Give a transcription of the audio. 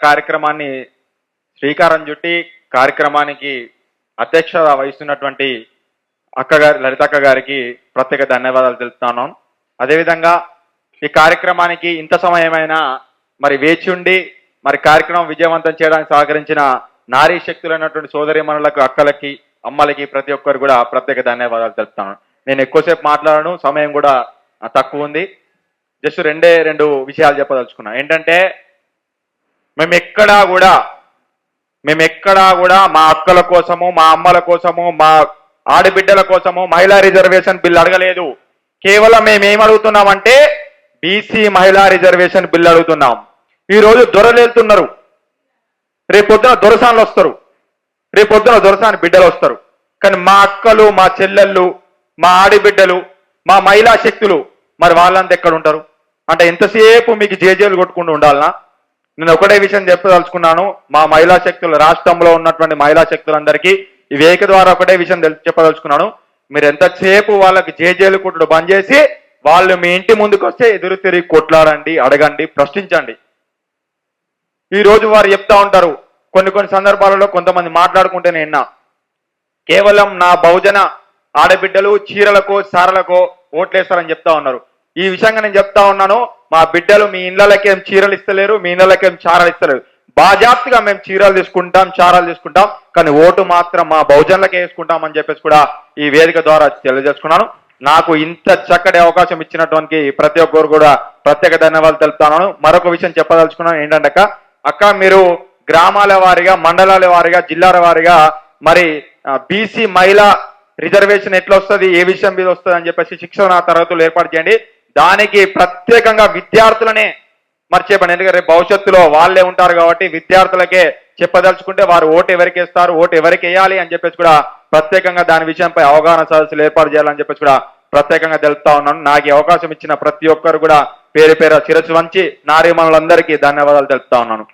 కార్యక్రమాన్ని శ్రీకారం చుట్టి కార్యక్రమానికి అధ్యక్షత వహిస్తున్నటువంటి అక్కగారి లలితక్క గారికి ప్రత్యేక ధన్యవాదాలు తెలుపుతాను. అదేవిధంగా ఈ కార్యక్రమానికి ఇంత సమయమైనా మరి వేచి ఉండి మరి కార్యక్రమం విజయవంతం చేయడానికి సహకరించిన నారీ శక్తులైనటువంటి సోదరీమణులకు, అక్కలకి, అమ్మలకి ప్రతి ఒక్కరు కూడా ప్రత్యేక ధన్యవాదాలు తెలుపుతాను. నేను ఎక్కువసేపు మాట్లాడను, సమయం కూడా తక్కువ ఉంది. జస్ట్ రెండు విషయాలు చెప్పదలుచుకున్నా. ఏంటంటే మేము ఎక్కడా కూడా మా అక్కల కోసము, మా అమ్మల కోసము, మా ఆడబిడ్డల కోసము మహిళా రిజర్వేషన్ బిల్ అడగలేదు. కేవలం మేమేం అడుగుతున్నామంటే బీసీ మహిళా రిజర్వేషన్ బిల్ అడుగుతున్నాం. ఈరోజు దొరలు వెళ్తున్నారు, రేపొద్దున దొరసాన్లు వస్తారు, రేపొద్దున దొరసాని బిడ్డలు వస్తారు. కానీ మా అక్కలు, మా చెల్లెళ్ళు, మా ఆడబిడ్డలు, మా మహిళా శక్తులు మరి వాళ్ళంతా ఎక్కడ ఉంటారు? అంటే ఎంతసేపు మీకు జేజేలు కొట్టుకుంటూ ఉండాలనా? నేను ఒకటే విషయం చెప్పదలుచుకున్నాను. మా మహిళా శక్తులు, రాష్ట్రంలో ఉన్నటువంటి మహిళా శక్తులందరికీ ఈ వేదిక ద్వారా ఒకటే విషయం చెప్పదలుచుకున్నాను. మీరు ఎంతసేపు వాళ్ళకి జేజేలు కొట్టుడు బంద్ చేసి వాళ్ళు మీ ఇంటి ముందుకు వస్తే ఎదురు తిరిగి కొట్లాడండి, అడగండి, ప్రశ్నించండి. ఈ రోజు వారు చెప్తా ఉంటారు, కొన్ని సందర్భాలలో కొంతమంది మాట్లాడుకుంటే నేను కేవలం నా బహుజన ఆడబిడ్డలు చీరలకో సారలకో ఓట్లేస్తారని చెప్తా ఉన్నారు. ఈ విషయంగా నేను చెప్తా ఉన్నాను, మా బిడ్డలు మీ ఇళ్ళకేం చీరలు ఇస్తలేరు, మీ ఇళ్ళకేం చారాలు ఇస్తలేరు. బాజాప్తిగా మేము చీరలు తీసుకుంటాం, చారాలు తీసుకుంటాం, కానీ ఓటు మాత్రం మా బహుజనులకే వేసుకుంటాం అని చెప్పేసి కూడా ఈ వేదిక ద్వారా తెలియజేసుకున్నాను. నాకు ఇంత చక్కటి అవకాశం ఇచ్చినటువంటి ప్రతి ఒక్కరు కూడా ప్రత్యేక ధన్యవాదాలు తెలుపుతున్నాను. మరొక విషయం చెప్పదలుచుకున్నాను. ఏంటంటే అక్క మీరు గ్రామాల వారీగా, మండలాల వారీగా, జిల్లాల వారీగా మరి బీసీ మహిళా రిజర్వేషన్ ఎట్లా వస్తుంది, ఏ విషయం మీద వస్తుంది అని చెప్పేసి శిక్షణ తరగతులు ఏర్పాటు చేయండి. దానికి ప్రత్యేకంగా విద్యార్థులనే మరి చెప్పండి. ఎందుకంటే రేపు భవిష్యత్తులో వాళ్ళే ఉంటారు కాబట్టి విద్యార్థులకే చెప్పదలుచుకుంటే వారు ఓటు ఎవరికి వేస్తారు, ఓటు ఎవరికి వేయాలి అని చెప్పేసి కూడా ప్రత్యేకంగా దాని విషయంపై అవగాహన సదస్సులు ఏర్పాటు చేయాలని చెప్పేసి కూడా ప్రత్యేకంగా తెలుపుతా ఉన్నాను. నాకు ఈ అవకాశం ఇచ్చిన ప్రతి ఒక్కరు కూడా పేరు పేరు శిరస్సు వంచి నారీమణులందరికీ ధన్యవాదాలు తెలుపుతా ఉన్నాను.